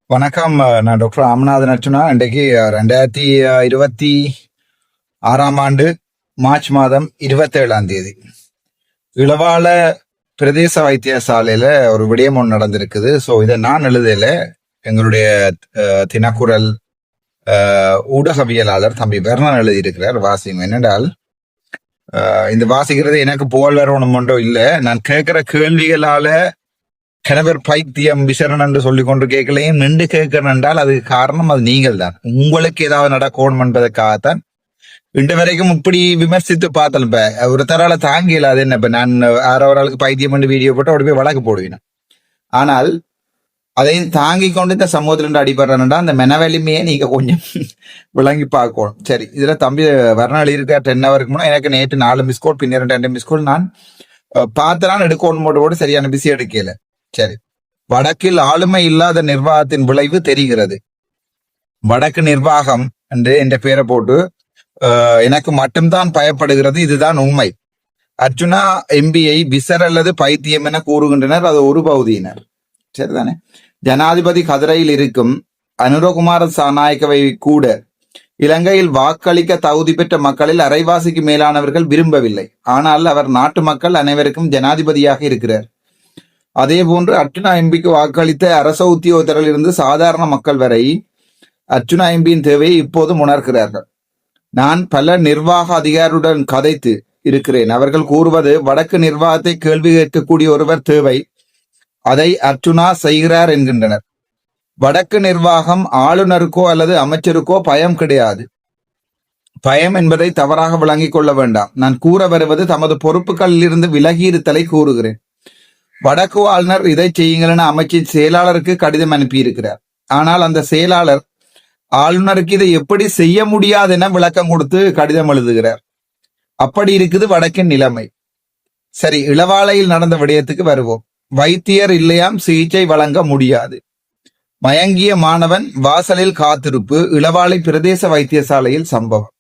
வணக்கம். நான் டாக்டர் ராமநாதன் அர்ச்சுனா. இன்றைக்கு 2026 மார்ச் மாதம் 27 இளவால பிரதேச வைத்தியசாலையில ஒரு விடயம் ஒன்று நடந்திருக்குது. ஸோ இதை நான் எழுதல, எங்களுடைய தினக்குரல் ஊடகவியலாளர் தம்பி வெர்ணன் எழுதியிருக்கிறார். வாசிங்க. என்னென்றால் இந்த வாசிக்கிறது எனக்கு புகழ் வரணும் ஒன்றும் இல்லை. நான் கேட்கிற கேள்விகளால கணவர் பைத்தியம் விசரண் என்று சொல்லிக் கொண்டு கேட்கலையும் நின்று கேட்கிறேன் என்றால் அது காரணம் அது நீங்கள் தான். உங்களுக்கு ஏதாவது நடக்கணும் என்பதற்காகத்தான் இன்று வரைக்கும் இப்படி விமர்சித்து பார்த்தல். இப்ப ஒரு தரால தாங்கில அது என்ன, இப்ப நான் ஆறாளுக்கு பைத்தியம் பண்ணி வீடியோ போட்டு அப்படி போய் வழக்கு போடுவேன். ஆனால் அதையும் தாங்கி கொண்டு இந்த சமூகத்துல அடிபடுறேன்டா அந்த மெனவெளிமையை நீங்க கொஞ்சம் விளங்கி பார்க்கணும். சரி, இதுல தம்பி வரணாளி இருக்க 10 ஹவருக்கு முன்னா எனக்கு நேற்று 4 மிஸ்கோல் பின்னர் 2 மிஸ்கோல் நான் பார்த்தான் எடுக்கணும் போட்டு சரியான பிஸி எடுக்கல. சரி, வடக்கில் ஆளுமை இல்லாத நிர்வாகத்தின் விளைவு தெரிகிறது. வடக்கு நிர்வாகம் என்று என்ற பேரை போட்டு எனக்கு மட்டும்தான் பயப்படுகிறது, இதுதான் உண்மை. அர்ச்சுனா எம்பியை விசர் அல்லது பைத்தியம் என கூறுகின்றனர், அது ஒரு பகுதியினர். சரிதானே? ஜனாதிபதி கதிரையில் இருக்கும் அனுரகுமார சாநாயக்கவை கூட இலங்கையில் வாக்களிக்க தகுதி பெற்ற மக்களில் அரைவாசிக்கு மேலானவர்கள் விரும்பவில்லை. ஆனால் அவர் நாட்டு மக்கள் அனைவருக்கும் ஜனாதிபதியாக இருக்கிறார். அதே போன்று அர்ச்சுனா எம்பிக்கு வாக்களித்த அரச உத்தியோகத்தரில் இருந்து சாதாரண மக்கள் வரை அர்ச்சுனா எம்பியின் தேவையை இப்போது உணர்கிறார்கள். நான் பல நிர்வாக அதிகாரியுடன் கதைத்து இருக்கிறேன். அவர்கள் கூறுவது வடக்கு நிர்வாகத்தை கேள்வி கேட்கக்கூடிய ஒருவர் தேவை, அதை அர்ச்சுனா செய்கிறார் என்கின்றனர். வடக்கு நிர்வாகம் ஆளுநருக்கோ அல்லது அமைச்சருக்கோ பயம் கிடையாது. பயம் என்பதை தவறாக விளங்கிக் கொள்ள வேண்டாம். நான் கூற வருவது தமது பொறுப்புகளில் இருந்து விலகியிருத்தலை கூறுகிறேன். வடக்கு ஆளுநர் இதை செய்யுங்கள் என அமைச்சின் செயலாளருக்கு கடிதம் அனுப்பியிருக்கிறார். ஆனால் அந்த செயலாளர் ஆளுநருக்கு இதை எப்படி செய்ய முடியாது என விளக்கம் கொடுத்து கடிதம் எழுதுகிறார். அப்படி இருக்குது வடக்கின் நிலைமை. சரி, இளவாலையில் நடந்த விடயத்துக்கு வருவோம். வைத்தியர் இல்லையாம், சிகிச்சை வழங்க முடியாது. மயங்கிய மாணவன் வாசலில் காத்திருப்பு. இளவாலை பிரதேச வைத்தியசாலையில் சம்பவம்.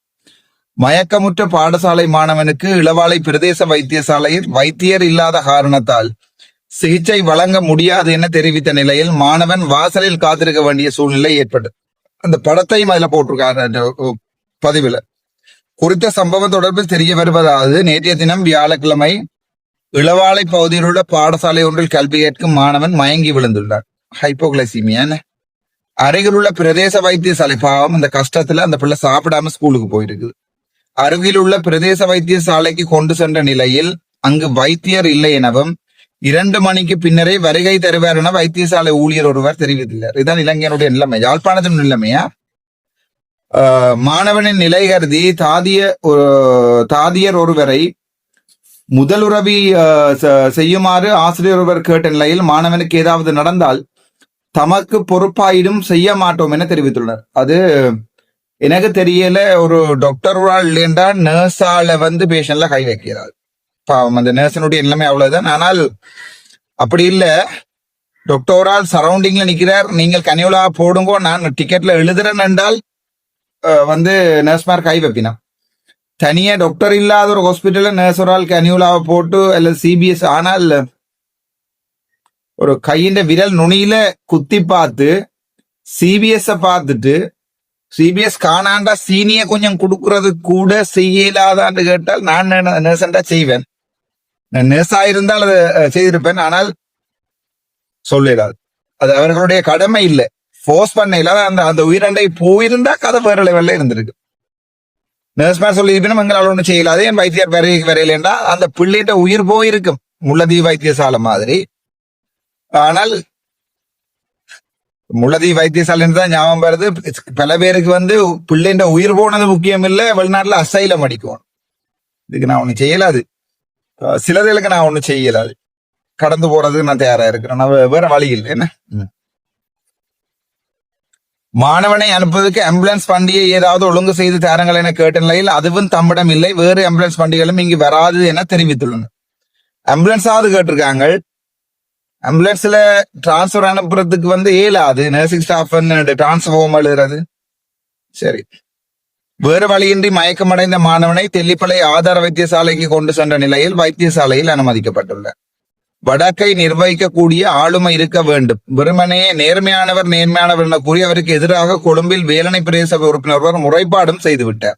மயக்கமுற்ற பாடசாலை மாணவனுக்கு இளவாலை பிரதேச வைத்தியசாலையில் வைத்தியர் இல்லாத காரணத்தால் சிகிச்சை வழங்க முடியாது என தெரிவித்த நிலையில் மாணவன் வாசலில் காத்திருக்க வேண்டிய சூழ்நிலை ஏற்பட்டது. அந்த படத்தையும் அதுல போட்டிருக்காரு பதிவுல. குறித்த சம்பவம் தொடர்பில் தெரிய வருவதாவது, நேற்றைய தினம் வியாழக்கிழமை இளவாலை பகுதியில் உள்ள பாடசாலை ஒன்றில் கல்வி கேட்கும் மாணவன் மயங்கி விழுந்துள்ளார். ஹைப்போகிளைசீமியா. அருகில் உள்ள பிரதேச வைத்தியசாலை, பாவம் அந்த கஷ்டத்துல அந்த பிள்ளை சாப்பிடாம ஸ்கூலுக்கு போயிருக்குது. அருகில் உள்ள பிரதேச வைத்தியசாலைக்கு கொண்டு சென்ற நிலையில் அங்கு வைத்தியர் இல்லை எனவும் 2 மணிக்கு பின்னரே வருகை தருவார் என வைத்தியசாலை ஊழியர் ஒருவர் தெரிவித்துள்ளார். இதுதான் இலங்கையினுடைய நிலைமை, யாழ்ப்பாணத்தின் நிலைமையா. மாணவனின் நிலை கருதி தாதியர் ஒருவரை முதலுதவி செய்யுமாறு ஆசிரியர் ஒருவர் கேட்ட நிலையில் மாணவனுக்கு ஏதாவது நடந்தால் தமக்கு பொறுப்பாயிடும் செய்ய மாட்டோம் என தெரிவித்துள்ளனர். அது எனக்கு தெரியல, ஒரு டாக்டரால் இல்லைன்றா நர்ஸால பேஷண்ட்ல கை வைக்கிறார். பாவம், அந்த நர்ஸனுடைய நிலைமை அவ்வளவுதான். ஆனால் அப்படி இல்லை, டாக்டரால் சரௌண்டிங்ல நிக்கிறார், நீங்கள் கனியுலா போடுங்கோ, நான் டிக்கெட்ல எழுதுறேன் என்றால் நர்ஸ்மார் கை வைப்பினா. தனியா டாக்டர் இல்லாத ஒரு ஹாஸ்பிட்டல்ல நர்ஸரால் கனியுலாவை போட்டு அல்லது சிபிஎஸ், ஆனால் ஒரு கையின் விரல் நுனியில குத்தி பார்த்து சிபிஎஸ் பார்த்துட்டு சிபிஎஸ் காணாண்டா சீனிய கொஞ்சம் கொடுக்கறது கூட செய்யலாதான்னு கேட்டால் நான் நர்ஸண்டா செய்வேன். நர்ஸா இருந்தால் அதை செய்திருப்பேன். ஆனால் சொல்லிடாது, அது அவர்களுடைய கடமை இல்லை, போர்ஸ் பண்ண இல்லாத அந்த உயிரண்டை போயிருந்தா கதை வேற லெவல்ல இருந்திருக்கு. நர்ஸ்மார் சொல்லியிருப்பினும் எங்களால் ஒன்றும் செய்யலாது, என் வைத்தியர் வரையிலேண்டா அந்த பிள்ளைகிட்ட உயிர் போயிருக்கும், முள்ளதீவு வைத்தியசாலை மாதிரி. ஆனால் முள்ளதீவு வைத்தியசாலை தான் ஞாபகம் வருது. பல பேருக்கு பிள்ளைன்ற உயிர் போனது முக்கியம் இல்லை, வெளிநாட்டுல அசைலம் அடிக்கும். இதுக்கு நான் ஒண்ணு செய்யலாது, சிலதுகளுக்கு நான் ஒண்ணு செய்யலாது, கடந்து போறதுக்கு நான் தயாரா இருக்கிறேன், நான் வேற வழி இல்லை. என்ன, மாணவனை அனுப்புவதற்கு ஆம்புலன்ஸ் வண்டியை ஏதாவது ஒழுங்கு செய்து தாருங்கள் என கேட்ட நிலையில் அதுவும் தம்மிடம் இல்லை, வேறு ஆம்புலன்ஸ் வண்டிகளும் இங்கு வராது என தெரிவித்துள்ளனர். ஆம்புலன்ஸாவது கேட்டிருக்காங்க, ஆம்புலன்ஸ்ல டிரான்ஸ்பர் அனுப்புறதுக்கு இயலாது, நர்சிங் ஸ்டாஃப் டிரான்ஸ்ஃபார்ம் எழுதுறது. சரி, வேறு வழியின்றி மயக்கமடைந்த மாணவனை தெல்லிப்பளை ஆதார வைத்தியசாலைக்கு கொண்டு சென்ற நிலையில் வைத்தியசாலையில் அனுமதிக்கப்பட்டுள்ளார். வடக்கை நிர்வகிக்கக்கூடிய ஆளுமை இருக்க வேண்டும். வெறுமனே நேர்மையானவர் என கூறி அவருக்கு எதிராக கொழும்பில் வேலணை பிரதேச உறுப்பினர் ஒருவர் முறைப்பாடும் செய்துவிட்டார்.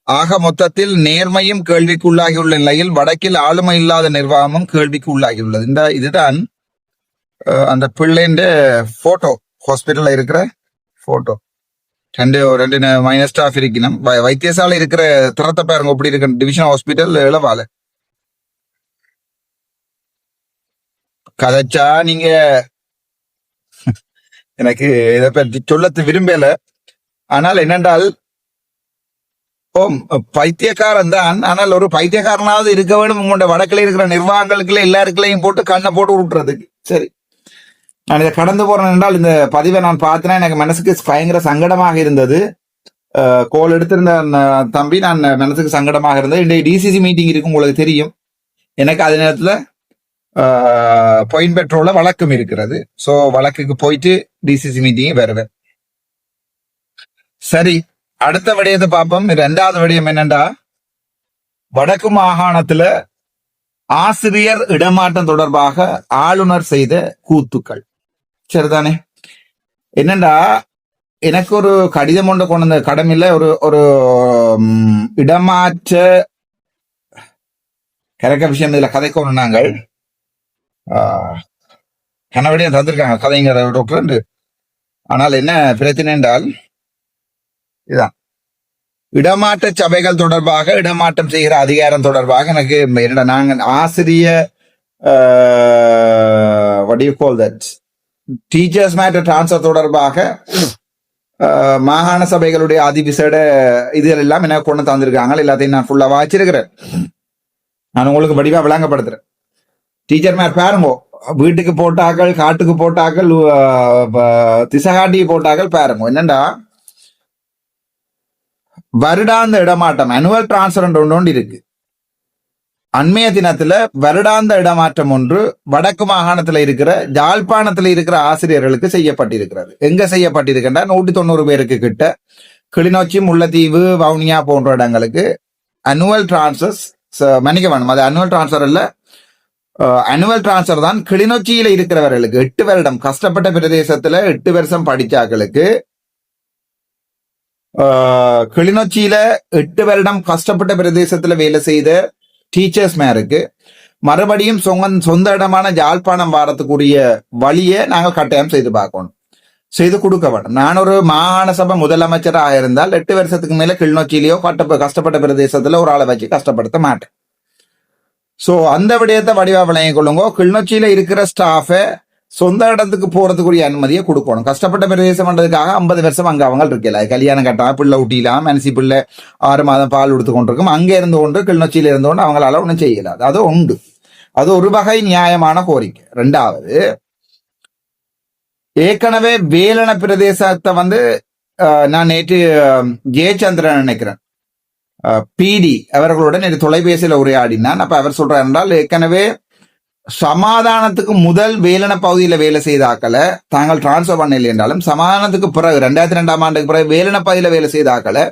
ஆக மொத்தத்தில் நேர்மையும் கேள்விக்குள்ளாகியுள்ள நிலையில் வடக்கில் ஆளுமை இல்லாத நிர்வாகமும் கேள்விக்கு உள்ளாகியுள்ளது. இதுதான் அந்த பிள்ளைன்ற போட்டோ, ஹாஸ்பிட்டல்ல இருக்கிற போட்டோ. ரெண்டு மைனஸ் ஸ்டாஃப் இருக்கணும். வைத்தியசாலை இருக்கிற திறத்த பாருங்க எப்படி இருக்கு. டிவிஷன் ஹாஸ்பிட்டல் இளவால கதைச்சா நீங்க எனக்கு இதை பற்றி சொல்லத்து விரும்பல. ஆனால் என்னென்றால் பைத்தியக்காரன் தான். ஆனால் ஒரு பைத்தியக்காரனாவது இருக்க வேண்டும். உங்களோட வடக்கில் இருக்கிற நிர்வாகங்களுக்குள்ள எல்லாருக்குள்ளையும் போட்டு கண்ணை போட்டு விட்டுறதுக்கு. சரி, நான் இதை கடந்து போறேன் என்றால் இந்த பதிவை நான் பார்த்தேன்னா எனக்கு மனசுக்கு பயங்கர சங்கடமாக இருந்தது. கோல் எடுத்திருந்த தம்பி, நான் மனசுக்கு சங்கடமாக இருந்தது. இன்றைய டிசிசி மீட்டிங் இருக்கும், உங்களுக்கு தெரியும். எனக்கு அதே நேரத்துல பாயிண்ட் பெட்ரோல வழக்கம் இருக்கிறது. சோ வழக்குக்கு போயிட்டு டிசிசி மீட்டிங் வருவேன். சரி, அடுத்த விடயத்தை பார்ப்போம். இரண்டாவது விடயம் என்னண்டா, வடக்கு மாகாணத்துல ஆசிரியர் இடமாற்றம் தொடர்பாக ஆளுநர் செய்த கூத்துக்கள். சரிதானே? என்னண்டா, எனக்கு ஒரு கடிதம் ஒன்று கொண்டு வந்த கடமையில ஒரு இடமாற்ற கரெக்ட விஷயம் இதுல கதைக்கணும். நாங்கள் கனவடியும் தந்திருக்காங்க கதைங்கிற டாக்டர். ஆனால் என்ன பிரச்சனை என்றால், இதுதான் இடமாற்ற சபைகள் தொடர்பாக, இடமாற்றம் செய்கிற அதிகாரம் தொடர்பாக எனக்கு நாங்கள் ஆசிரிய டீச்சர்ஸ் மேட்டர் டிரான்ஸ்பர் தொடர்பாக மாகாண சபைகளுடைய அதிவிசேட இதுகள் எல்லாம் எனக்கு கொண்டு தந்திருக்காங்க. எல்லாத்தையும் நான் ஃபுல்லா வாச்சிருக்கிறேன். நான் உங்களுக்கு வடிவா விளங்கப்படுத்துறேன். டீச்சர் மேட் பாருங்க, வீட்டுக்கு போட்டாக்கள், காட்டுக்கு போட்டாக்கள், திசகாட்டி போட்டாக்கள் பாருங்க. என்னண்டா, வருடாந்த இடமாற்றம் அனுவல் டிரான்ஸ்பர் ஒன்று இருக்கு. அண்மைய தினத்துல வருடாந்த இடமாற்றம் ஒன்று வடக்கு மாகாணத்துல இருக்கிற யாழ்ப்பாணத்துல இருக்கிற ஆசிரியர்களுக்கு செய்யப்பட்டிருக்கிறது. எங்க செய்யப்பட்டிருக்கின்ற 190 பேருக்கு கிட்ட கிளிநொச்சி, முல்லைத்தீவு, வவுனியா போன்ற இடங்களுக்கு அனுவல் டிரான்ஸ்பர் மன்னிக்க வேணும். அது அனுவல் டிரான்ஸ்பர் இல்ல, அனுவல் டிரான்ஸ்பர் தான். கிளிநொச்சியில இருக்கிறவர்களுக்கு 8 வருடம் கஷ்டப்பட்ட பிரதேசத்துல 8 வருஷம் படிச்சாக்களுக்கு, கிளிநொச்சியில 8 வருடம் கஷ்டப்பட்ட பிரதேசத்துல வேலை செய்த டீச்சர்ஸ் மேருக்கு மறுபடியும் சொந்த இடமான யாழ்ப்பாணம் வாரத்துக்குரிய வழியை நாங்கள் கட்டாயம் செய்து பார்க்கணும், செய்து கொடுக்க வேண்டும். நான் ஒரு மாகாண சபை முதலமைச்சராக இருந்தால் 8 வருஷத்துக்கு மேல கிளிநொச்சியிலேயோ கஷ்டப்பட்ட பிரதேசத்துல ஒரு ஆளை வச்சு கஷ்டப்படுத்த மாட்டேன். சோ அந்த விடயத்தை வடிவா விளங்கிக் கொள்ளுங்க. கிளிநொச்சியில இருக்கிற ஸ்டாஃபை சொந்த இடத்துக்கு போறதுக்குரிய அனுமதியை கொடுக்கணும். கஷ்டப்பட்ட பிரதேசம் பண்றதுக்காக 50 வருஷம் அங்க அவங்க இருக்கல. கல்யாணம் கட்டா பிள்ளை ஊட்டிலாம், மனசி பிள்ளை 6 மாதம் பால் கொடுத்து கொண்டிருக்கும். அங்க இருந்து கொண்டு கிளிநொச்சியில இருந்து கொண்டு அவங்களால ஒன்றும் செய்யலாது. அது உண்டு. அது ஒரு வகை நியாயமான கோரிக்கை. 2வது, ஏற்கனவே வேலன பிரதேசத்தை நான் நேற்று ஜெயச்சந்திரன் நினைக்கிறேன் பிடி அவர்களுடன் நேற்று தொலைபேசியில உரையாடினான். அப்ப அவர் சொல்றார் என்றால், ஏற்கனவே சமாதானத்துக்கு முதல் வேலன பகுதியில வேலை செய்தாக்களை தாங்கள் டிரான்ஸ்பர் பண்ணல என்றாலும், சமாதானத்துக்கு பிறகு 2002ஆம் ஆண்டுக்கு பிறகு வேலன பகுதியில வேலை செய்தாக்களை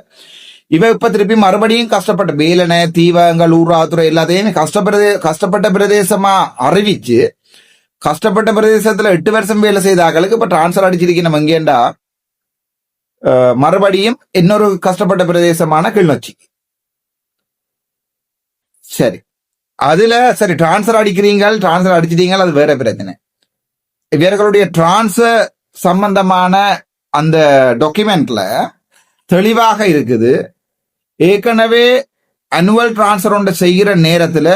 இவ இப்ப திருப்பி மறுபடியும் கஷ்டப்பட்ட வேலனை, தீவங்கள், ஊராத்துறை எல்லாத்தையும் கஷ்டப்பட்ட பிரதேசமா அறிவிச்சு, கஷ்டப்பட்ட பிரதேசத்துல 8 வருஷம் வேலை செய்தாக்களுக்கு இப்ப டிரான்ஸ்பர் அடிச்சிருக்கணும். எங்கேண்டா மறுபடியும் இன்னொரு கஷ்டப்பட்ட பிரதேசமான கிளிநொச்சி. சரி, அதுல சரி டிரான்ஸ்பர் அடிச்சிட்டீங்க, அது வேற பிரச்சனை. இவர்களுடைய டிரான்ஸ்பர் சம்பந்தமான அந்த டாக்குமெண்ட்ல தெளிவாக இருக்குது, ஏற்கனவே அனுவல் டிரான்ஸ்பர் ஒன்று செய்கிற நேரத்துல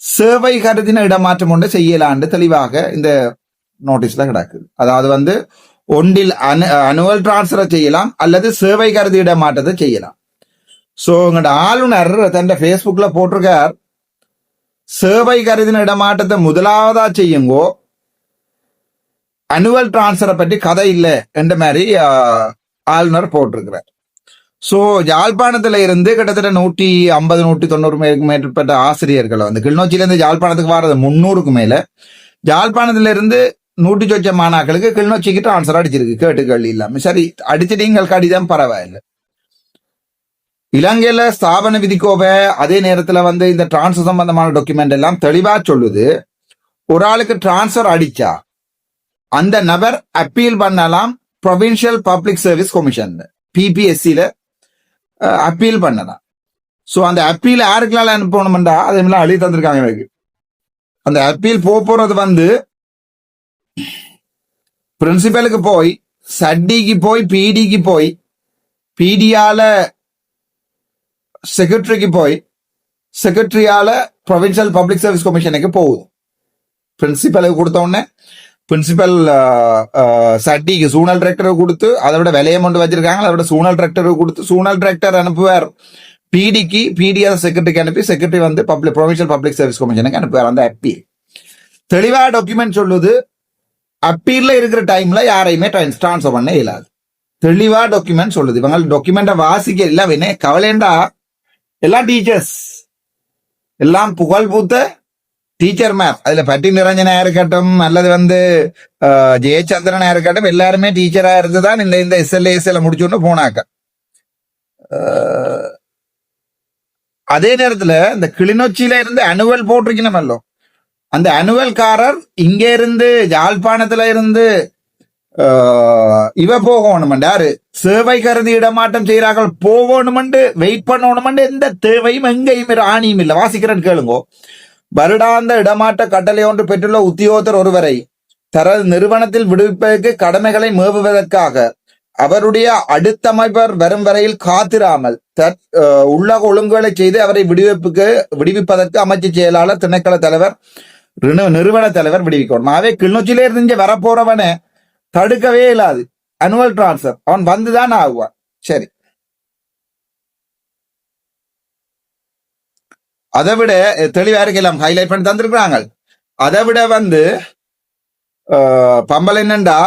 சேவை கருதின இடமாற்றம் ஒன்று செய்யலான்னு தெளிவாக இந்த நோட்டீஸ்ல கிடக்குது. அதாவது ஒன்றில் அனுவல் டிரான்ஸ்பரை செய்யலாம் அல்லது சேவை கருதி இடமாற்றத்தை செய்யலாம். சோ உங்களோட ஆளுநர் தன் பேஸ்புக்ல போட்டிருக்கார், சேவை கருதின இடமாற்றத்தை முதலாவதா செய்யுங்கோ, அனுவல் டிரான்ஸ்பரை பற்றி கதை இல்லை என்ற மாதிரி ஆளுநர் போட்டிருக்கிறார். சோ யாழ்ப்பாணத்துல இருந்து கிட்டத்தட்ட 150-190 மேற்பட்ட ஆசிரியர்களை கிளிநொச்சியில இருந்து யாழ்ப்பாணத்துக்கு வர்றது 300க்கு மேல, யாழ்ப்பாணத்துல இருந்து 100 சொச்ச மாணாக்களுக்கு கிளிநொச்சிக்கு டிரான்ஸ்பர் அடிச்சிருக்கு கேட்டு கேள்வி இல்லாம. சரி, அடிச்சிட்டீங்க, கடிதம் பரவாயில்லை. இலங்கையில ஸ்தாபன விதிக்கோவை அதே நேரத்துல இந்த டிரான்ஸ்பர் சம்பந்தமான டாக்குமெண்ட் எல்லாம் தெளிவா சொல்லுது, ஒரு ஆளுக்கு டிரான்ஸ்பர் அடிச்சா அந்த நபர் அப்பீல் பண்ணலாம் ப்ரொவின்சியல் பப்ளிக் சர்வீஸ் கமிஷன் பிபிஎஸ்சியில அப்பீல் பண்ணலாம். ஸோ அந்த அப்பீல் யாருக்கெல்லாம் அனுப்பணும்டா அதெல்லாம் எழுதி தந்திருக்காங்க எனக்கு. அந்த அப்பீல் போறது வந்து பிரின்சிபலுக்கு போய், சட்டிக்கு போய், பிடிக்கு போய், பிடியால செக்ரட்டரிக்கு போய், செக்ரட்டரியால ப்ரொவின்சியல் பப்ளிக் சர்வீஸ் கமிஷனுக்கு போகுது. பிரின்சிபலுக்கு கொடுத்த உடனே பிரின்சிபல் சட்டிக்கு சூனல் டைரக்டருக்கு கொடுத்து, அதை விட விலையம் கொண்டு வச்சிருக்காங்க, அதை விட சூனல் டைரக்டருக்கு கொடுத்து, சூனல் டைரக்டர் அனுப்புவார் பிடிக்கு, பிடி அதை செக்ரட்டரிக்கு அனுப்பி, செக்ரட்டரி வந்து ப்ரொவின்சியல் பப்ளிக் சர்வீஸ் கமிஷனுக்கு அனுப்புவார். அந்த அப்பீல் தெளிவா டாக்குமெண்ட் சொல்லுது. அப்பீல்ல இருக்கிற டைம்ல யாரையுமே டிரான்ஸ்ஃபர் பண்ண இயலாது. தெளிவா டாக்குமெண்ட் சொல்லுது. இவங்க டாக்குமெண்ட்டை வாசிக்க எல்லாம் என்ன கவலைண்டா, எல்லாம் டீச்சர்ஸ், எல்லாம் புகழ் பூத்த டீச்சர் மேம். அதுல பட்டி நிரஞ்சனா இருக்கட்டும் அல்லது வந்து ஜெயச்சந்திரனா இருக்கட்டும், எல்லாருமே டீச்சரா இருந்துதான் இந்த எஸ்எல்ஏஎஸ்எல் முடிச்சுட்டு போனாக்க. அதே நேரத்துல இந்த கிளிநொச்சியில இருந்து அனுவல் போட்டிருக்கணுமல்லோ, அந்த அனுவல்காரர் இங்க இருந்து யாழ்ப்பாணத்துல இருந்து இவ போகணுமெண்டாரு சேவை கருதி இடமாற்றம் செய்யறார்கள், போகணுமெண்டு வெயிட் பண்ணணுமெண்டு எந்த தேவையும் எங்கேயும் ஆணியும் இல்லை. வாசிக்கிறேன்னு கேளுங்கோ. வருடாந்த இடமாற்ற கட்டளை ஒன்று பெற்றுள்ள உத்தியோகத்தர் ஒருவரை தனது நிறுவனத்தில் விடுவிப்பதற்கு கடமைகளை மேவுவதற்காக அவருடைய அடுத்தமைப்பர் வரும் வரையில் காத்திராமல் உள்ளக ஒழுங்குகளை செய்து அவரை விடுவிப்பதற்கு அமைச்சு செயலாளர், திணைக்கள தலைவர், நிறுவன தலைவர் விடுவிக்கணும். அவே கிளிநொச்சியில இருந்து வரப்போறவனை தடுக்கவே இல்லாது. அனுவல் டிரான்ஸ்பர் அவன் வந்துதான் ஆகுவான். சரி, அதை விட தெளிவா இருக்கலாம், ஹைலைட் பண்ணி தந்திருக்கிறாங்க. அதை விட வந்து பம்பல் என்னண்டா,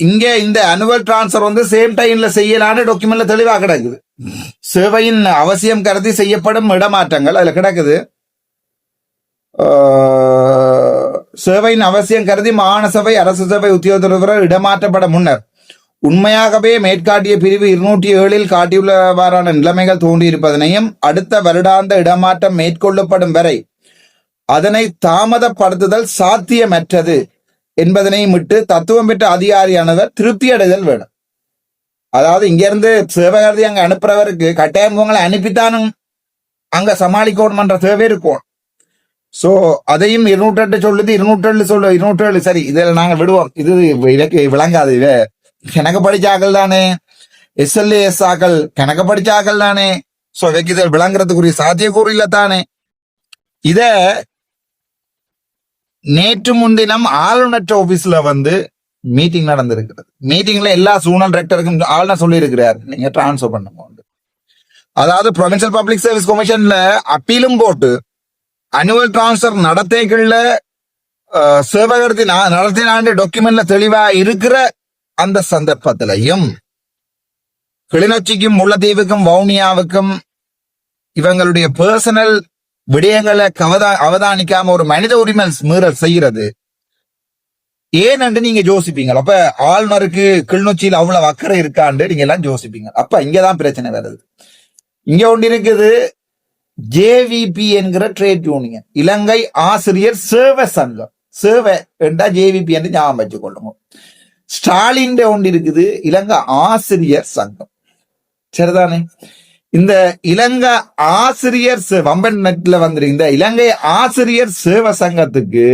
இங்க இந்த அனுவல் டிரான்ஸ்பர் வந்து சேம் டைம்ல செய்யலான்னு டாக்குமெண்ட்ல தெளிவா கிடக்குது. சேவையின் அவசியம் கருதி செய்யப்படும் இடமாற்றங்கள் அதுல கிடக்குது. சேவையின் அவசியம் கருதி மாகாண சபை, அரசு சபை உத்தியோகத்தர் இடமாற்றப்பட முன்னர் உண்மையாகவே மேற்காட்டிய பிரிவு 207 காட்டியுள்ளவாறான நிலைமைகள் தோன்றியிருப்பதனையும் அடுத்த வருடாந்த இடமாற்றம் மேற்கொள்ளப்படும் வரை அதனை தாமதப்படுத்துதல் சாத்தியமற்றது என்பதனையும் விட்டு தத்துவம் பெற்ற அதிகாரியானவர் திருப்தி அடைதல் வேணும். அதாவது இங்க இருந்து சேவகர்தி அங்க அனுப்புறவருக்கு கட்டாயம் உங்களை அனுப்பித்தானும் அங்க சமாளிக்கணும்ன்ற தேவை இருக்கும். சோ அதையும் 208 சொல்லுது, 207 சரி, இதில் நாங்க விடுவோம். இது எனக்கு விளங்காது. கணக்கு படிச்சாக்கள் தானே, எஸ்எல்ஏஎஸ் ஆக்கள் கணக்கு படிச்சாக்கள் தானே. சோ இவைக்கு இதில் விளங்குறதுக்குரிய சாத்தியக்கூறு இல்ல தானே. இத நேற்று முன்தினம் ஆளுநர் ஆபீஸ்ல வந்து மீட்டிங் நடந்திருக்கிறது. மீட்டிங்ல எல்லா சூனல் டைரக்டருக்கும் ஆளுநர் சொல்லி இருக்கிறார், நீங்க டிரான்ஸ்பர் பண்ணுங்க. அதாவது ப்ரொவின்சியல் பப்ளிக் சர்வீஸ் கமிஷன்ல அப்பீலும் போட்டு அனுவல் டிரான்ஸ்பர் நடத்தைகள்ல சேவகர்த்தி நடத்தினாண்டு டாக்குமெண்ட்ல தெளிவா இருக்கிற அந்த சந்தர்ப்பத்திலையும் கிளிநொச்சிக்கும் முல்லைத்தீவுக்கும் வவுனியாவுக்கும் இவங்களுடைய பர்சனல் விடயங்களை அவதானிக்காம ஒரு மனித உரிமை மீறல் செய்யறது ஏன்னு நீங்க யோசிப்பீங்க. அப்ப ஆளுநருக்கு கிளிநொச்சியில் அவ்வளவு அக்கறை இருக்காண்டு நீங்க எல்லாம் யோசிப்பீங்க. அப்ப இங்கதான் பிரச்சனை வருது. இங்க ஒன்று இருக்குது, ஜேவிபி என்கிற ட்ரேட் யூனியன், இலங்கை ஆசிரியர் சேவை சங்கம். சேவை என்றா ஜேவிபி என்று ஞாபகம் வச்சுக் கொள்ளுங்க. ஸ்டாலின் ஒன்று இருக்குது, இலங்கை ஆசிரியர் சங்கம். சரிதானே? இந்த இலங்கை ஆசிரியர் வம்பன் நெட்ல வந்துரு, இந்த இலங்கை ஆசிரியர் சேவை சங்கத்துக்கு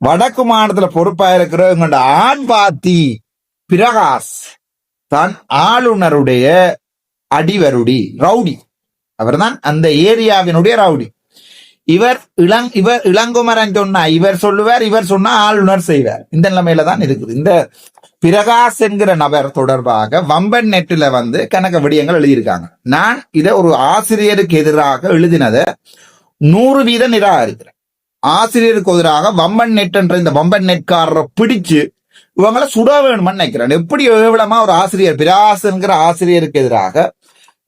வடக்கு மாநிலத்துல பொறுப்பா இருக்கிற எங்களோட ஆண் பாத்தி பிரகாஷ் தான் ஆளுநருடைய அடிவருடி ரவுடி. அவர் தான் அந்த ஏரியாவினுடைய ரவுடி. இவர் இளங்குமரன் சொன்னா இவர் சொல்லுவார், இவர் சொன்னா ஆளுநர் செய்வார். இந்த நிலைமையில தான் இருக்குது. இந்த பிரகாஷ் என்கிற நபர் தொடர்பாக வம்பன் நெட்டில வந்து கணக்க விடயங்கள் எழுதியிருக்காங்க. நான் இதை ஒரு ஆசிரியருக்கு எதிராக எழுதினதை 100% நிராகரிக்கிறேன். ஆசிரியருக்கு எதிராக வம்பன் நெட் என்ற இந்த வம்பன் நெட்காரரை பிடிச்சு இவங்களை சுட வேணும்னு நினைக்கிறேன். எப்படி கேவலமா ஒரு ஆசிரியர் பிரகாஷ் என்கிற ஆசிரியருக்கு எதிராக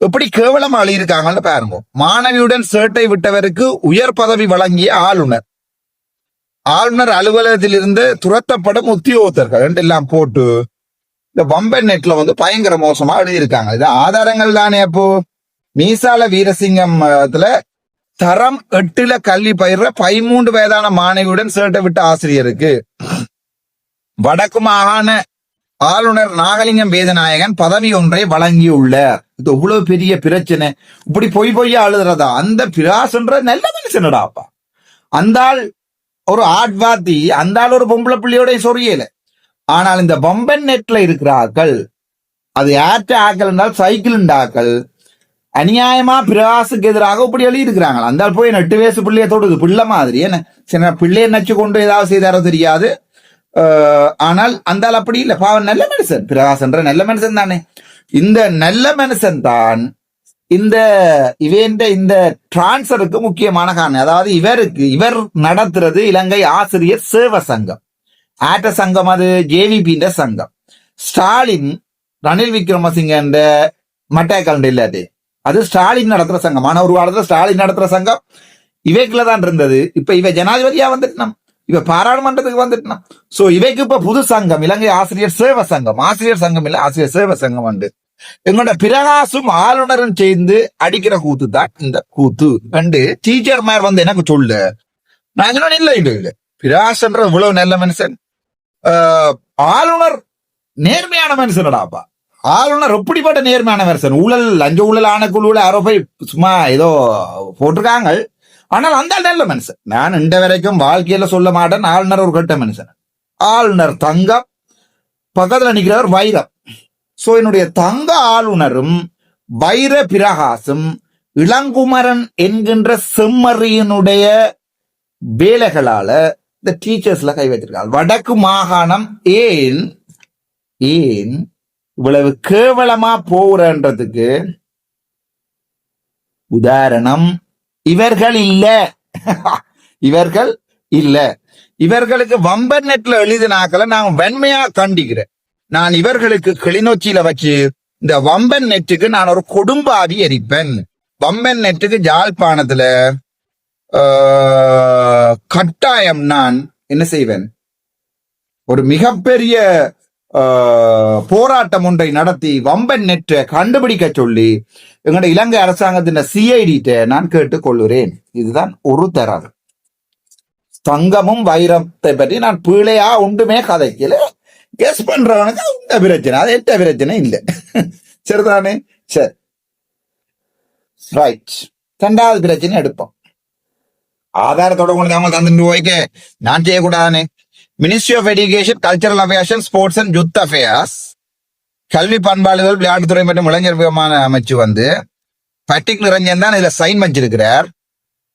எப்படி கேவலமா எழுதியிருக்காங்கன்னு பாருங்க. மாணவியுடன் சேட்டை விட்டவருக்கு உயர் பதவி வழங்கிய ஆளுநர், ஆளுநர் அலுவலகத்தில் இருந்து துரத்தப்படும் உத்தியோகத்தர்கள் எல்லாம் போட்டு இந்த வம்பன் நெட்ல வந்து பயங்கர மோசமா எழுதியிருக்காங்க. இது ஆதாரங்கள் தானே. அப்போ மீசால வீரசிங்கம்ல தரம் 8ல கல்வி பயின்ற 13 வயதான மாணவியுடன் சேட்டை விட்ட ஆசிரியருக்கு வடக்கு மாகாண ஆளுநர் நாகலிங்கம் வேதநாயகன் பதவி ஒன்றை வழங்கியுள்ளார். இது இவ்வளவு பெரிய பிரச்சனை. இப்படி பொய்யா அழுதுறதா? அந்த பிராசன்ற நல்ல மனுஷனடாப்பா. அந்த ஆள் ஒரு ஆட்வாதி, அந்த ஆள் ஒரு பொம்பளை பிள்ளையோட சொரியல. ஆனால் இந்த பம்பன் நெட்ல இருக்கிறார்கள், அது ஏற்ற ஆக்கள் என்றால் சைக்கிள் ஆக்கள் அநியாயமா பிரகாசுக்கு எதிராக இப்படி எழுதி இருக்கிறாங்க. அந்த ஆள் போய் 8 வயசு பிள்ளைய தொடுது, பிள்ளை மாதிரி. என்ன சின்ன பிள்ளைய நச்சு கொண்டு ஏதாவது செய்தாரோ தெரியாது. ஆனால் அந்த ஆள் அப்படி இல்லை, பாவம் நல்ல மனுஷன். பிரகாசன்ற நல்ல மனுஷன் தானே. இந்த நல்ல மனுஷன் தான் இந்த இந்த டிரான்ஸ்பருக்கு முக்கியமான காரணம். அதாவது இவர் நடத்துறது இலங்கை ஆசிரியர் சேவ சங்கம், ஆட்ட சங்கம், அது ஜேவிபி சங்கம். ஸ்டாலின் ரணில் விக்ரமசிங்க மட்டைக்கல் இல்லாது, அது ஸ்டாலின் நடத்துற சங்கம். ஆனா ஒரு காலத்துல ஸ்டாலின் நடத்துற சங்கம் இவைக்குள்ளதான் இருந்தது. இப்ப இவ ஜனாதிபதியா வந்துட்டோம், இவ பாராளுமன்றத்துக்கு வந்துட்டோம். சோ இவைக்கு இப்ப புது சங்கம் இலங்கை ஆசிரியர் சேவ சங்கம். ஆசிரியர் சங்கம் இல்ல, ஆசிரியர் சேவ சங்கம் வந்து எங்களோட பிரகாசும் ஆளுநரும் சேர்ந்து அடிக்கிற கூத்து தான் இந்த கூத்து. டீச்சர் மேர் வந்து எனக்கு சொல்லு, நான் இல்ல இல்ல இல்ல பிரகாசன்ற இவ்வளவு நல்ல மனுஷன், ஆளுநர் நேர்மையான மனுஷனடாப்பா. ஆளுநர் எப்படிப்பட்ட நேர்மையான மனுஷன். ஊழல் லஞ்ச ஊழல் ஆணைக்குழுல யாரோ போய் சும்மா ஏதோ போட்டிருக்காங்க. ஆனால் அந்த நல்ல மனுஷன். நான் இந்த வரைக்கும் வாழ்க்கையில சொல்ல மாட்டேன் ஆளுநர் ஒரு கெட்ட மனுஷன். ஆளுநர் தங்கம், பக்கத்துல நிக்கிறவர் வைரம். சோ என்னுடைய தங்க ஆளுநரும் வைர பிரகாசும் இளங்குமரன் என்கின்ற செம்மறியனுடைய வேலைகளால இந்த டீச்சர்ஸ்ல கை வச்சிருக்காங்க. வடக்கு மாகாணம் ஏன் இவ்வளவு கேவலமா போகிறன்றதுக்கு உதாரணம் இவர்கள் இல்ல. இவர்களுக்கு வம்பர் நெட்ல எழுதினாக்களை நான் வன்மையா கண்டிக்கிறேன். நான் இவர்களுக்கு கிளிநொச்சியில வச்சு இந்த வம்பன் நெட்டுக்கு நான் ஒரு கொடும்பாவி எரிப்பேன். வம்பன் நெட்டுக்கு ஜாழ்ப்பாணத்துல கட்டாயம் நான் என்ன செய்வேன், ஒரு மிகப்பெரிய போராட்டம் ஒன்றை நடத்தி வம்பன் நெட்டை கண்டுபிடிக்க சொல்லி எங்களுடைய இலங்கை அரசாங்கத்தின் சிஐடிட்ட நான் கேட்டுக் கொள்கிறேன். இதுதான் ஒரு தரம். தங்கமும் வைரத்தை பற்றி நான் பிழையா ஒன்றுமே கதைக்கல. கெஸ் பண்றவனுக்கு அந்த பிரச்சனை, அது எட்ட பிரச்சனை இல்லை. சரிதானே? சரி, ரைட். 2வது பிரச்சனை எடுப்போம். ஆதாரத்தோட கொண்டு அவங்க தந்துட்டு போய்க்க நான் செய்யக்கூடாதானே. Ministry of education, cultural affairs, sports and youth affairs, கல்வி பண்பாடுகள் விளையாட்டுத்துறை மற்றும் இளைஞர் விமான அமைச்சு வந்து பட்டிக் நிரஞ்சன் தான் இதுல சைன் வச்சிருக்கிறார்.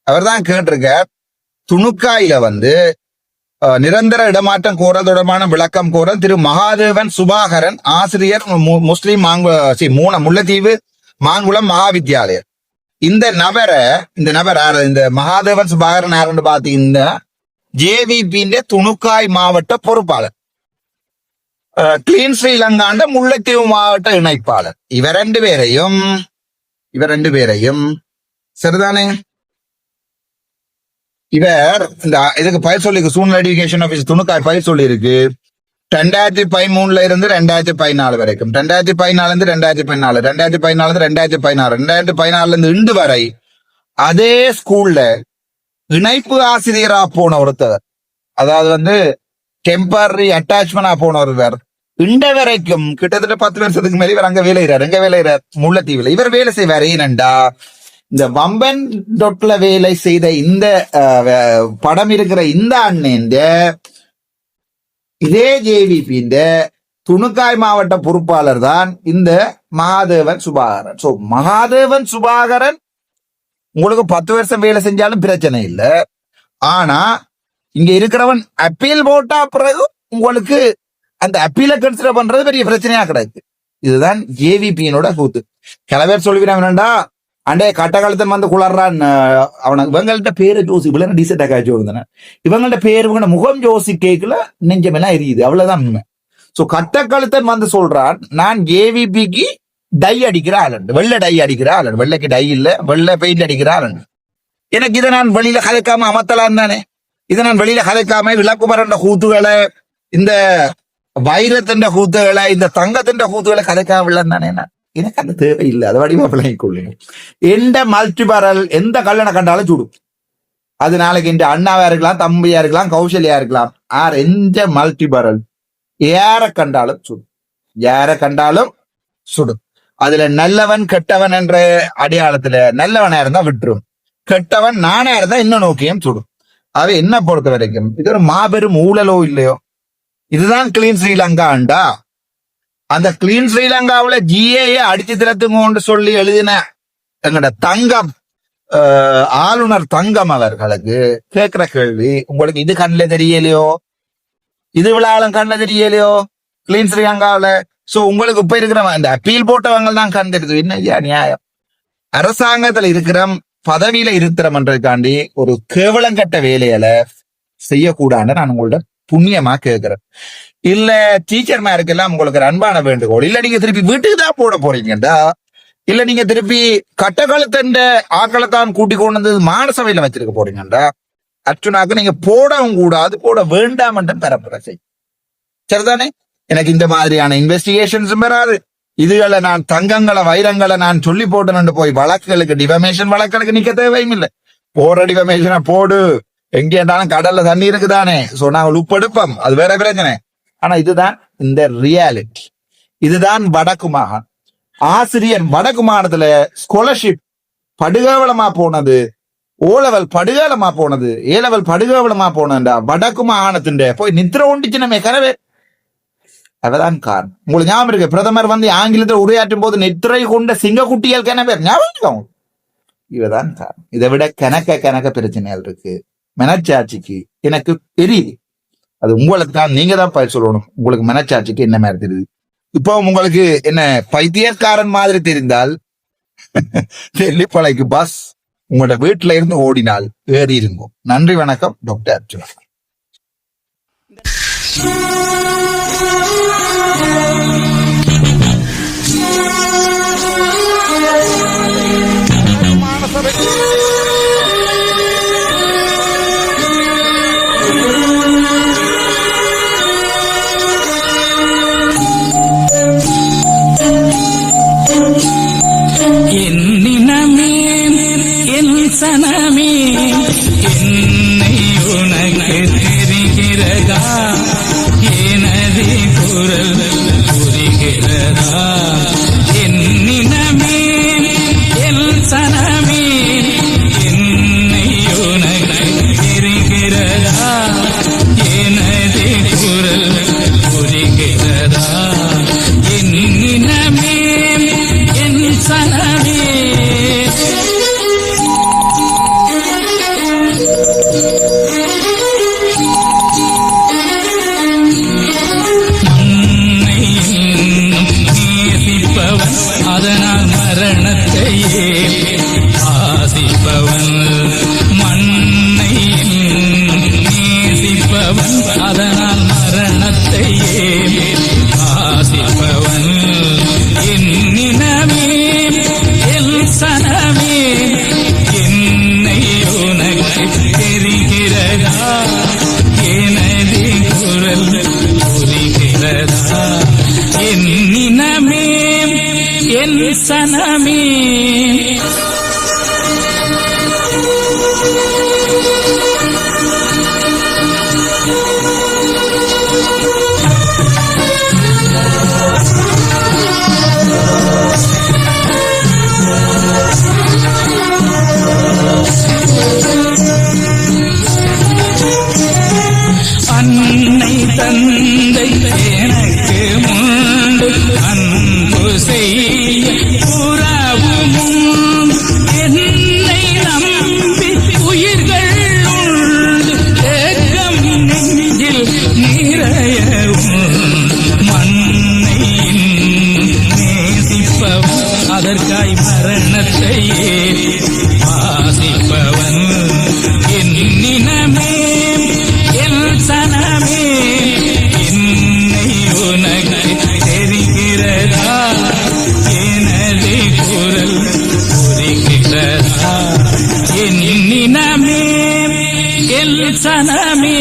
அவர் தான் கேட்டிருக்கார், துணுக்காயில வந்து நிரந்தர இடமாற்றம் கோரல் தொடர்பான விளக்கம் கோரல் திரு மகாதேவன் சுபாகரன், ஆசிரியர், முஸ்லிம் முல்லைத்தீவு மாங்குளம் மகாவித்யாலயம். இந்த நபரை இந்த மகாதேவன் சுபாகரன் யாருன்னு பாத்தீங்கன்னா ஜேவிபி துணுக்காய் மாவட்ட பொறுப்பாளர், கிளீன் ஸ்ரீலங்காண்ட முல்லைத்தீவு மாவட்ட இணைப்பாளர். இவர் ரெண்டு பேரையும் சரிதானே. இவர் இந்த இதுக்கு பயிர் சொல்லி சூழ்நிலை எஜுகேஷன் ஆபீஸ் துணுக்காய் பயிர் சொல்லி இருக்கு 2013 இருந்து 2014 வரைக்கும், 2014 இருந்து 2014, 2014 இருந்து 2016, 2016 இருந்து இன்று வரை அதே ஸ்கூல்ல இணைப்பு ஆசிரியரா போன ஒருத்தர், அதாவது வந்து டெம்பரரி அட்டாச்மெண்டா போன ஒருவர் இண்ட வரைக்கும் கிட்டத்தட்ட 10 வருஷத்துக்கு மேலே இவர் அங்க வேலையிறார் முல்லைத்தீவுல. இவர் வேலை செய்வார். ஏனண்டா இந்த வம்பன் டொட்ல வேலை செய்த இந்த படம் இருக்கிற இந்த அண்ணன் இதே ஜேவிபி துணுக்காய் மாவட்ட பொறுப்பாளர் தான் இந்த மகாதேவன் சுபாகரன். சோ மகாதேவன் சுபாகரன் உங்களுக்கு 10 வருஷம் வேலை செஞ்சாலும் பிரச்சனை இல்லை. ஆனா இங்க இருக்கிறவன் அப்பீல் போட்டா பிறகு உங்களுக்கு அந்த அப்பீல கன்சிடர் பண்றது பெரிய பிரச்சனையா கிடையாது. இதுதான் ஜேவிபியினோட கூத்து. சில பேர் சொல்லுவீங்கன்னா அண்டே கட்டகாலத்தன் வந்து குளர்றான் அவனுக்கு இவங்கள்ட்ட பேரு ஜோசி இவ்வளவு டீசெண்டா காய்ச்சி வருந்தேன். இவங்கள்ட்ட பேரு இவங்க முகம் ஜோசி கேட்கல, நெஞ்சமெல்லாம் எரியுது, அவ்வளவுதான் உண்மை. சோ கட்டக்காலத்தன் வந்து சொல்றான், நான் ஜேவிபிக்கு டை அடிக்கிற ஆளன், வெள்ளை டை அடிக்கிற ஆளன், வெள்ளைக்கு டை இல்ல வெள்ளை பெயிண்ட் அடிக்கிற ஆளன். எனக்கு இதை நான் வெளியில கதைக்காம அமத்தலாம் தானே. இதை நான் வெளியில கதைக்காம இளக்குமரன் கூத்துகளை, இந்த வைரத்தின் கூத்துகளை, இந்த தங்கத்தின் கூத்துகளை கதைக்காம தானே. எனக்கு அந்த தேவை இல்லை. அதை வடிவா விளங்கிக் கொள்ளுங்க. எந்த மல்டிபரல் எந்த கல்லணை கண்டாலும் சுடும். அது நாளைக்கு இந்த அண்ணாவா இருக்கலாம், தம்பியா இருக்கலாம், கௌசல்யா இருக்கலாம். எந்த மல்டிபரல் யார கண்டாலும் சுடும், யார கண்டாலும் சுடும். அதுல நல்லவன் கெட்டவன் என்ற அடையாளத்துல நல்லவனா இருந்தா விட்டுரும், கெட்டவன் நானா இருந்தா இன்னும் நோக்கியும் சுடும். அது என்ன பொறுத்த வரைக்கும் இது ஒரு மாபெரும் ஊழலோ இல்லையோ. இதுதான் கிளீன் ஸ்ரீலங்காண்டா. அந்த கிளீன் ஸ்ரீலங்காவில ஜிஏ அடிச்சு திறத்துங்கன்னு சொல்லி எழுதின எங்கட தங்கம் ஆளுநர் தங்கம் அவர்களுக்கு கேட்கிற கேள்வி, உங்களுக்கு இது கண்ணில் தெரியலையோ, இது விழாலம் கண்ணில் தெரியலையோ கிளீன் ஸ்ரீலங்காவில? சோ உங்களுக்கு இப்ப இருக்கிற இந்த அப்பீல் போட்டவங்க தான் கண் தெரியுது. என்ன நியாயம்? அரசாங்கத்துல இருக்கிற பதவியில இருக்கிறோம்ன்றதுக்காண்டி ஒரு கேவலங்கட்ட வேலையில செய்யக்கூடாதுன்னு நான் உங்கள்ட்ட புண்ணியமா கேட்கிறேன். இல்ல டீச்சர் மேருக்கெல்லாம் உங்களுக்கு ஒரு அன்பான வேண்டுகோள், இல்ல நீங்க திருப்பி வீட்டுக்கு தான் போட போறீங்கடா, இல்ல நீங்க திருப்பி கட்டக்காலத்தண்ட ஆக்களத்தான் கூட்டி கொண்டு வந்து மானசபையில வச்சிருக்க போறீங்கடா, அர்ச்சுனாக்கு நீங்க போடவும் கூடாது, போட வேண்டாம் என்று பரப்புரை செய். சரிதானே? எனக்கு இந்த மாதிரியான இன்வெஸ்டிகேஷன்ஸ் வராது. இதுகளை நான் தங்கங்களை வைரங்களை நான் சொல்லி போட்டேன்னு போய் வழக்குகளுக்கு டிஃபமேஷன் வழக்குகளுக்கு நிக்க தேவையும் இல்லை. போற டிஃபமேஷனை போடு, எங்கே இருந்தாலும் கடல்ல தண்ணி இருக்குதானே. சோ நாங்கள் உப்பெடுப்போம், அது வேற பிரச்சனை. ஆனா இதுதான் இந்த ரியாலிட்டி. இதுதான் வடக்கு மாகாணம். ஆசிரியர் வடக்கு மாகாணத்துல ஸ்காலர்ஷிப் படுகேவலமா போனது, ஓ லெவல் படுகேவலமா போனது, ஏ லெவல் படுகேவலமா போனதுண்டா வடக்கு மாகாணத்தின் போய் நித்திர ஒண்டிச்சுனமே கனவே. அவதான் காரணம். உங்களுக்கு ஞாபகம் இருக்கு, பிரதமர் வந்து ஆங்கிலத்தில் உரையாற்றும் போது நெத்திரை கொண்ட சிங்கக்குட்டிகள் கனவே ஞாபகம். இவதான் காரணம். இதை விட கணக்க பிரச்சனைகள் இருக்கு. மனச்சாட்சிக்கு எனக்கு தெரியுது, அது உங்களுக்கு தான், நீங்க தான் பயிர் சொல்லணும். உங்களுக்கு மனச்சாட்சிக்கு என்ன மாதிரி தெரியுது? இப்போ உங்களுக்கு என்ன பைத்தியக்காரன் மாதிரி தெரிந்தால் டெல்லிப்பளைக்கு பஸ் உங்களோட வீட்டுல இருந்து ஓடினால் ஏறி இருக்கும். நன்றி, வணக்கம். டாக்டர் அர்ச்சுனா. என்னினமே என் சனமே என்னை உனக்கு தெரிகிறதா, எனது குரல் புரிகிறதா? என்னினமே என் சனமே என்னை உனக்கு தெரிகிறதா, எனது குரல் புரிகிறதா? என்னினமே என் சனமே அதனால் மரணத்தையே ஆசிப்பவன், மண்ணை நேசிப்பவன் அதனால் மரணத்தையே ஆசிப்பவன். என்னினமே என் சனமே என்னை உனக்கு தெரிகிறதா, எனது குரல் புரிகிறதா? என்னினமே என் சனமே அன்னை தந்தை எனக்கு முண்டு அன்பு செய்ய புறவும் என்னை நம்பி உயிர்கள் உண்டு, ஏக்கம் நெஞ்சில் நிறையவும் மண்ணை நேசிப்பவன் அதற்காய் மரணத்தையே வாசிப்பவன். என்னினமே என் சனமே என்னை உனக்கு தெரிகிறதா, எனது குரல் புரிகிறதா? என்னினமே என் சனமே